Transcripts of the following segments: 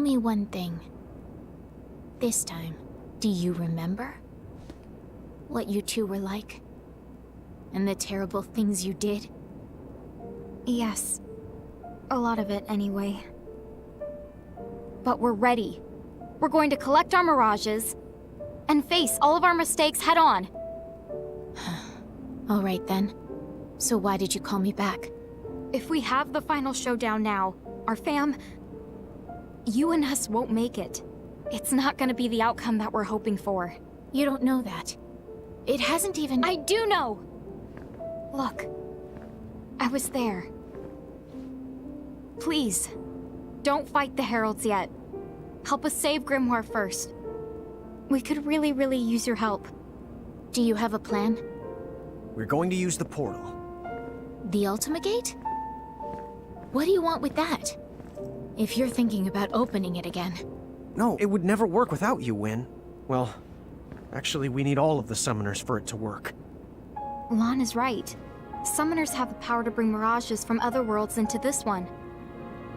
me one thing. This time, do you remember? What you two were like? And the terrible things you did? Yes. A lot of it, anyway. But we're ready. We're going to collect our mirages and face all of our mistakes head on. All right then. So why did you call me back? If we have the final showdown now, our fam... You and us won't make it. It's not gonna be the outcome that we're hoping for. You don't know that. It hasn't even... I do know! Look. I was there. Please, don't fight the Heralds yet. Help us save Grimoire first. We could really, really use your help. Do you have a plan? We're going to use the portal. The Ultima Gate? What do you want with that? If you're thinking about opening it again. No, it would never work without you, Wynne. Well, actually, we need all of the summoners for it to work. Lon is right. Summoners have the power to bring mirages from other worlds into this one.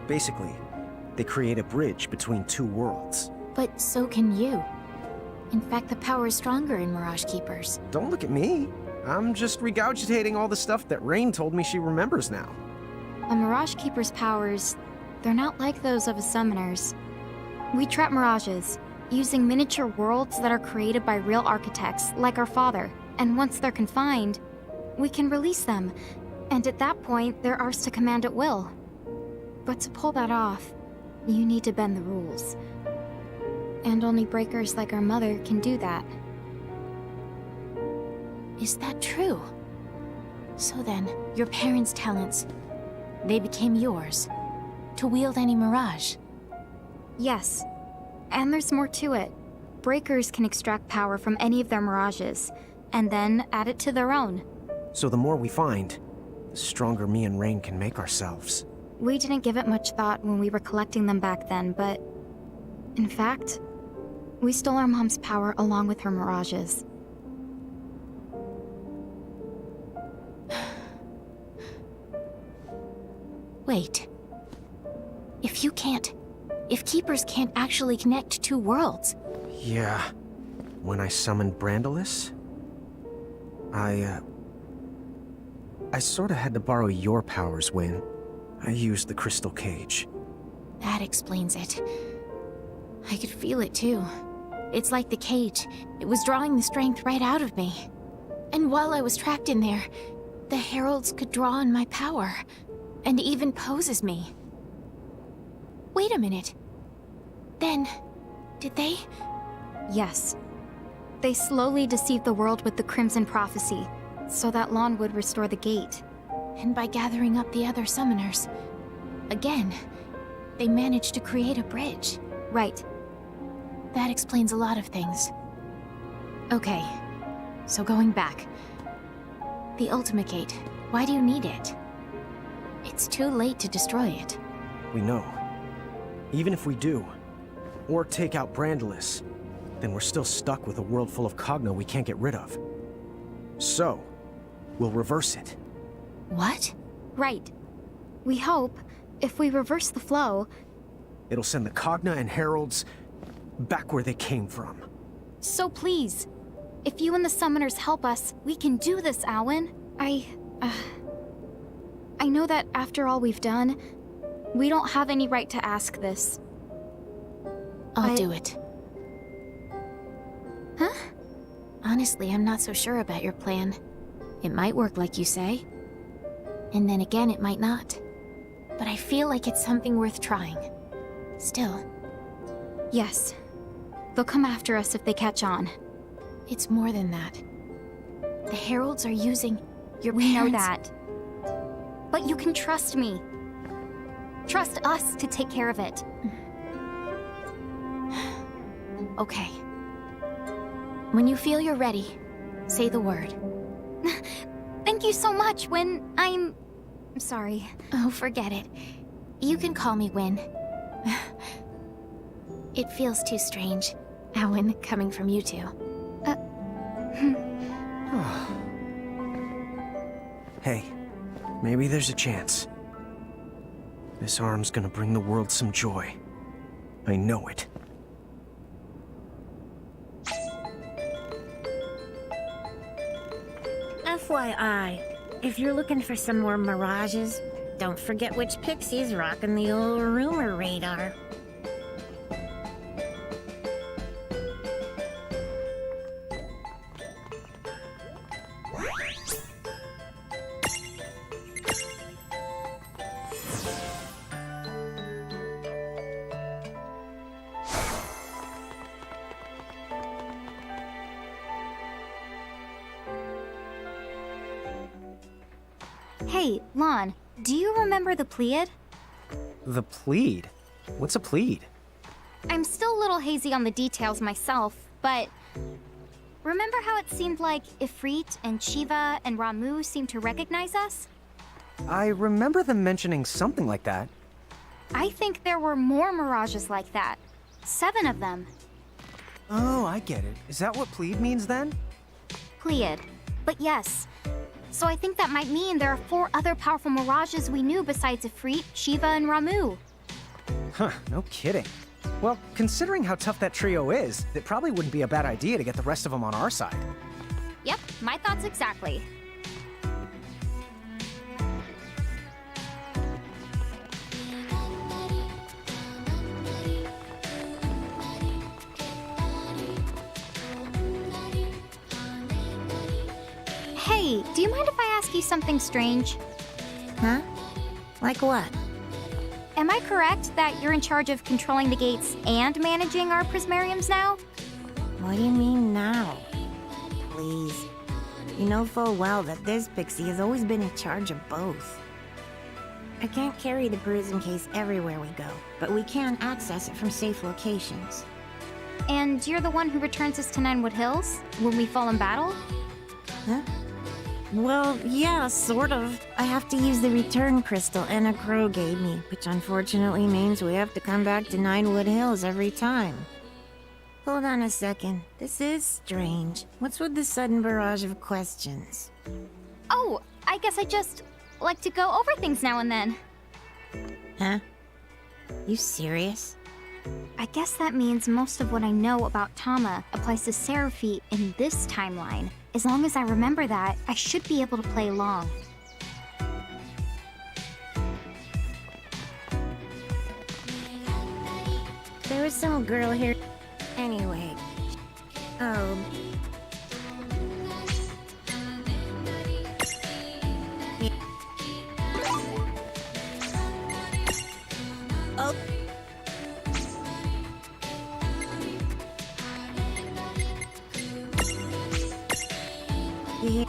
Basically, they create a bridge between two worlds. But so can you. In fact, the power is stronger in Mirage Keepers. Don't look at me. I'm just regurgitating all the stuff that Rain told me she remembers now. A Mirage Keeper's powers, they're not like those of a summoner's. We trap mirages, using miniature worlds that are created by real architects, like our father. And once they're confined, we can release them. And at that point, they're ours to command at will. But to pull that off, you need to bend the rules. And only breakers like our mother can do that. Is that true? So then, your parents' talents, they became yours, to wield any mirage? Yes. And there's more to it. Breakers can extract power from any of their mirages, and then add it to their own. So the more we find, the stronger me and Rain can make ourselves. We didn't give it much thought when we were collecting them back then, but... in fact, we stole our mom's power along with her mirages. Wait. If Keepers can't actually connect two worlds... Yeah. When I summoned Brandilis, I sorta had to borrow your powers, Wynne. I used the crystal cage. That explains it. I could feel it too. It's like the cage. It was drawing the strength right out of me. And while I was trapped in there, the Heralds could draw on my power, and even pose as me. Wait a minute. Then, did they? Yes. They slowly deceived the world with the Crimson Prophecy, so that Lon would restore the gate. And by gathering up the other summoners, again, they managed to create a bridge. Right. That explains a lot of things. Okay, so going back. The Ultima Gate, why do you need it? It's too late to destroy it. We know. Even if we do, or take out Brandilis, then we're still stuck with a world full of Cogno we can't get rid of. So, we'll reverse it. What? Right. We hope, if we reverse the flow... It'll send the Cogna and Heralds back where they came from. So please, if you and the Summoners help us, we can do this, Alwyn. I know that after all we've done, we don't have any right to ask this. I'll do it. Huh? Honestly, I'm not so sure about your plan. It might work like you say. And then again, it might not. But I feel like it's something worth trying. Still. Yes. They'll come after us if they catch on. It's more than that. The Heralds are using your We know parents'... that. But you can trust me. Trust us to take care of it. Okay. When you feel you're ready, say the word. Thank you so much, Wynne. I'm sorry. Oh, forget it. You can call me Wynne. It feels too strange, Alwyn, coming from you two. Hey, maybe there's a chance. This arm's gonna bring the world some joy. I know it. FYI, if you're looking for some more mirages, don't forget which pixie's rocking the old rumor radar. Hey, Lon, do you remember the Pleiad? The Plead? What's a Plead? I'm still a little hazy on the details myself, but remember how it seemed like Ifrit and Shiva and Ramu seemed to recognize us? I remember them mentioning something like that. I think there were more mirages like that. 7 of them. Oh, I get it. Is that what Plead means then? Pleiad. But yes. So I think that might mean there are 4 other powerful mirages we knew besides Ifrit, Shiva, and Ramu. Huh, no kidding. Well, considering how tough that trio is, it probably wouldn't be a bad idea to get the rest of them on our side. Yep, my thoughts exactly. Hey, do you mind if I ask you something strange? Huh? Like what? Am I correct that you're in charge of controlling the gates and managing our prismariums now? What do you mean now? Please. You know full well that this pixie has always been in charge of both. I can't carry the prism case everywhere we go, but we can access it from safe locations. And you're the one who returns us to Ninewood Hills when we fall in battle? Huh? Well, yeah, sort of. I have to use the return crystal Anna Crow gave me, which unfortunately means we have to come back to Ninewood Hills every time. Hold on a second. This is strange. What's with the sudden barrage of questions? Oh, I guess I just like to go over things now and then. Huh? You serious? I guess that means most of what I know about Tama applies to Seraphi in this timeline. As long as I remember that, I should be able to play along. There was some girl here. Anyway. Oh. Oh. Yeah.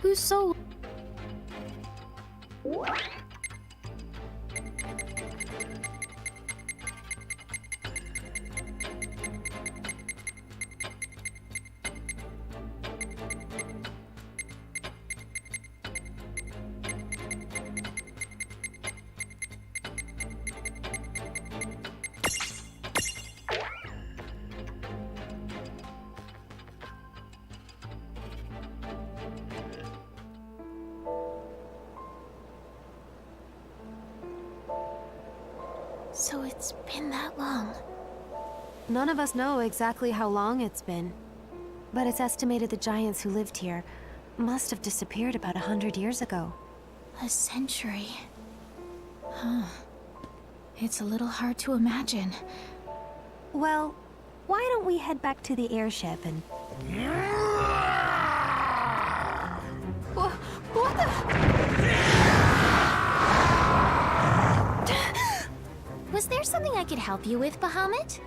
whose soul... So it's been that long. None of us know exactly how long it's been, but it's estimated the giants who lived here must have disappeared about 100 years ago. A century. Huh. It's a little hard to imagine. Well, why don't we head back to the airship and... What the... Was there something I could help you with, Bahamut?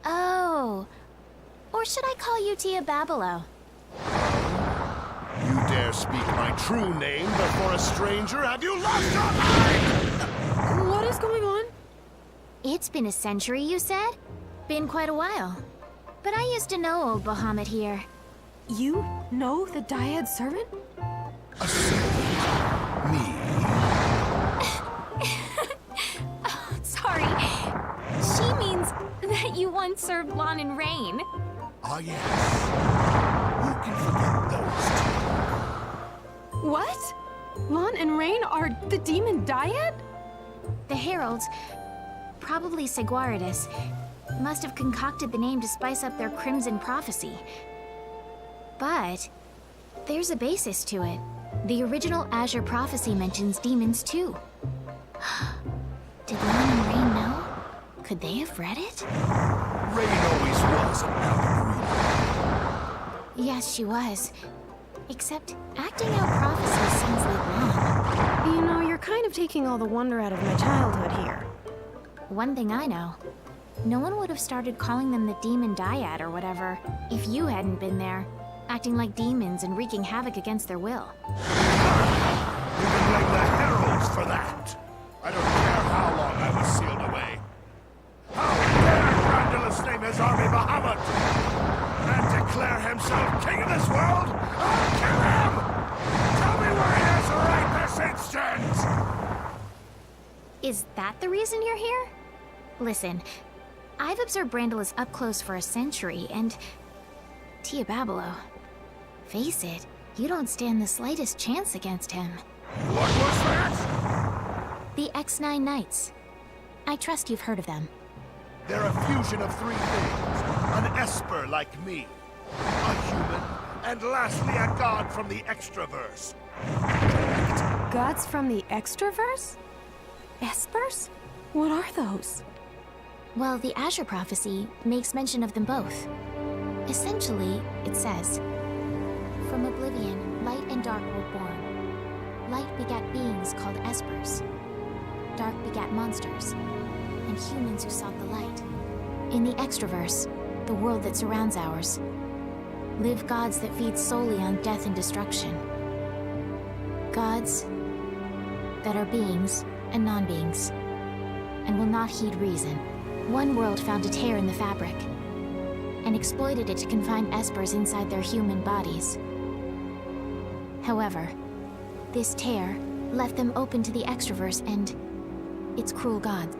Oh. Or should I call you Tia Babilo? You dare speak my true name before a stranger? Have you lost your mind? What is going on? It's been a century, you said? Been quite a while. But I used to know old Bahamut here. You know the Dyad servant? Me? Sorry. She means that you once served Lon and Rain. Ah, yes. You can forget those two. What? Lon and Rain are the demon Dyad? The heralds, probably Seguaridus, must have concocted the name to spice up their crimson prophecy. But there's a basis to it. The original Azure prophecy mentions demons too. Did Lon and Rain know? Could they have read it? Rain always was an algorithm. Yes, she was. Except acting out prophecies sounds like Lon. You know, you're kind of taking all the wonder out of my childhood here. One thing I know, no one would have started calling them the Demon Dyad or whatever if you hadn't been there, acting like demons and wreaking havoc against their will. You can blame the heralds for that. I don't care how long I was sealed away. How dare Grandulus name his army Bahamut and declare himself king of this world? I'll kill him! Tell me where he is right this instant! Is that the reason you're here? Listen, I've observed Brandalus up close for a century, and... Tia Babilo, face it, you don't stand the slightest chance against him. What was that? The X9 Knights. I trust you've heard of them. They're a fusion of three things. An Esper like me, a human, and lastly a god from the Extraverse. Gods from the Extraverse? Espers? What are those? Well, the Azure prophecy makes mention of them both. Essentially, it says, "From oblivion, light and dark were born. Light begat beings called Espers. Dark begat monsters, and humans who sought the light. In the Extraverse, the world that surrounds ours, live gods that feed solely on death and destruction. Gods that are beings and non-beings, and will not heed reason. One world found a tear in the fabric, and exploited it to confine Espers inside their human bodies. However, this tear left them open to the Extraverse and its cruel gods.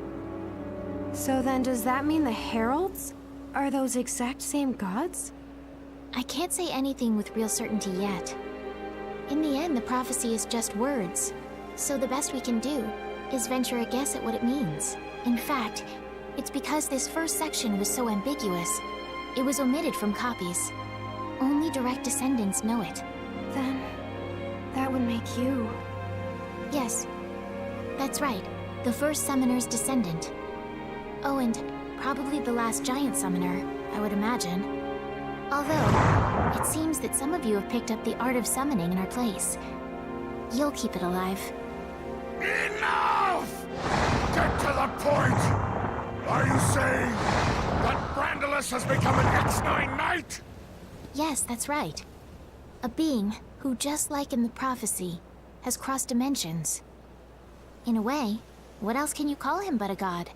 So then does that mean the heralds are those exact same gods? I can't say anything with real certainty yet. In the end, the prophecy is just words, so the best we can do is venture a guess at what it means. In fact, it's because this first section was so ambiguous, it was omitted from copies. Only direct descendants know it. Then that would make you... Yes, that's right. The first summoner's descendant. Oh, and probably the last giant summoner, I would imagine. Although, it seems that some of you have picked up the art of summoning in our place. You'll keep it alive. Enough! Get to the point! Are you saying that Brandalus has become an X9 Knight? Yes, that's right. A being who, just like in the prophecy, has crossed dimensions. In a way, what else can you call him but a god?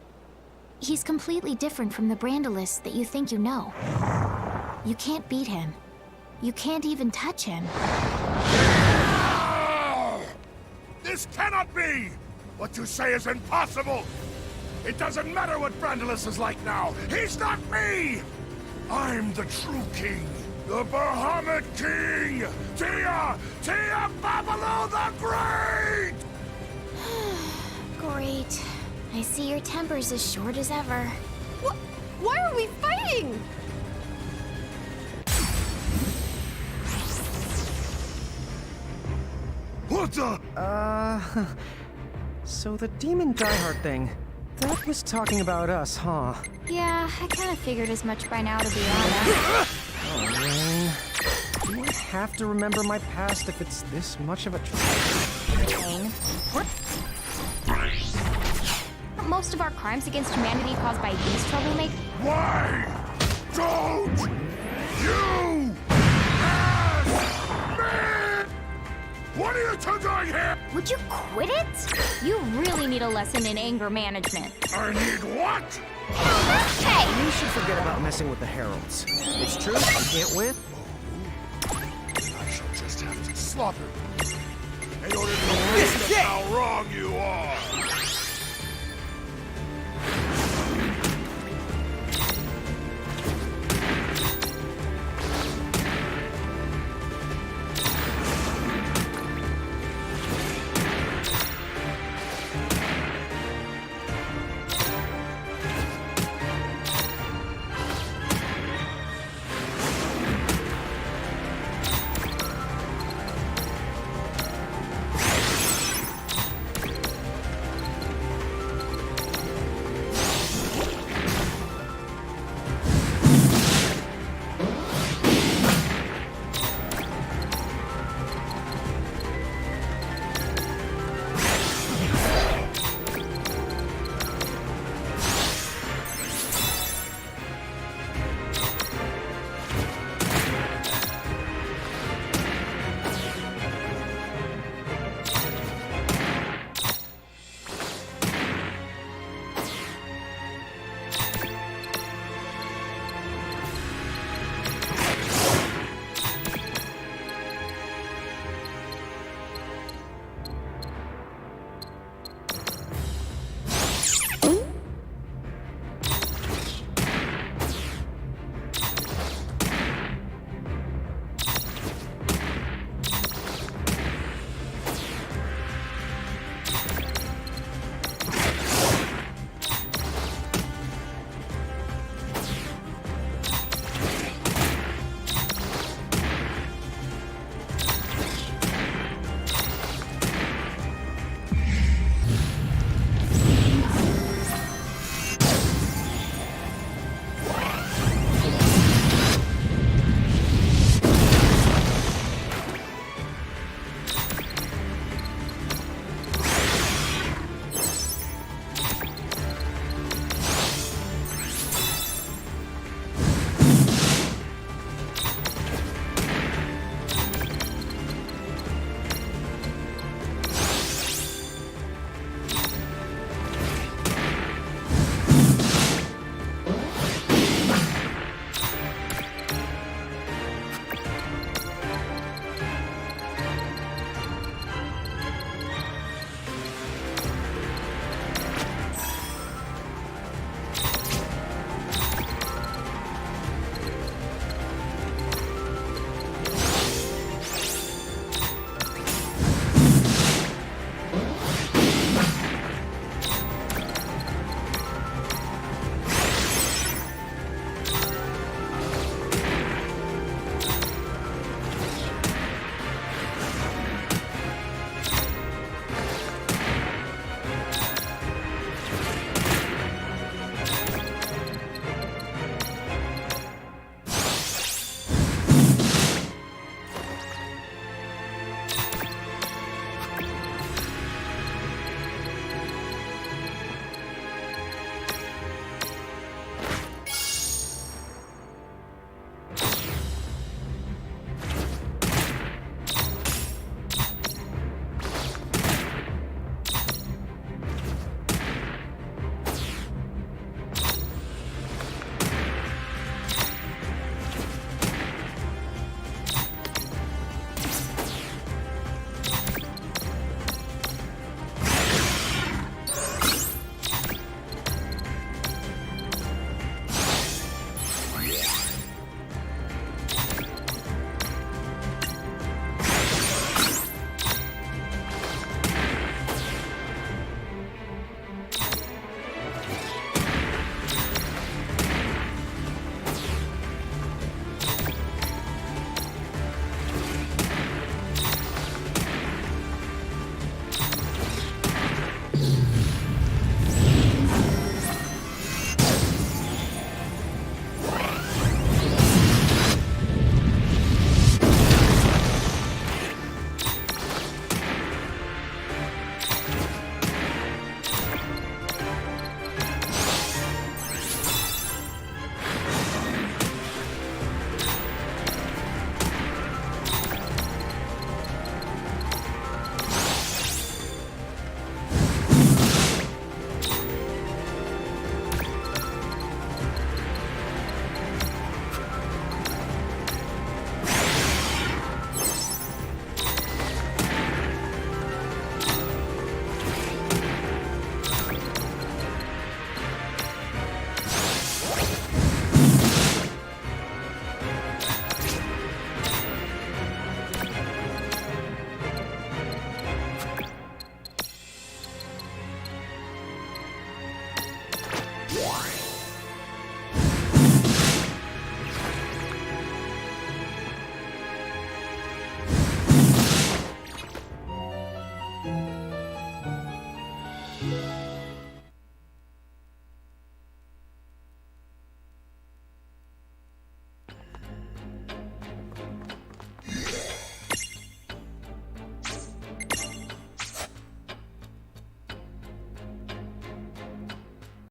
He's completely different from the Brandilis that you think you know. You can't beat him. You can't even touch him. This cannot be! What you say is impossible! It doesn't matter what Brandilis is like now! He's not me! I'm the true king! The Bahamut King! Tia Babalu the Great! Great. I see your temper's as short as ever. Why are we fighting? What the? So the demon diehard thing, that was talking about us, huh? Yeah, I kind of figured as much by now, to be honest. Oh, man. Do I have to remember my past if it's this much of a Pain. What? Most of our crimes against humanity caused by these troublemakers. Why don't you ask me? What are you two doing here? Would you quit it? You really need a lesson in anger management. I need what? Hey! You should forget about messing with the heralds. It's true, you can't win. I shall just have to slaughter you in order to prove just how wrong you are.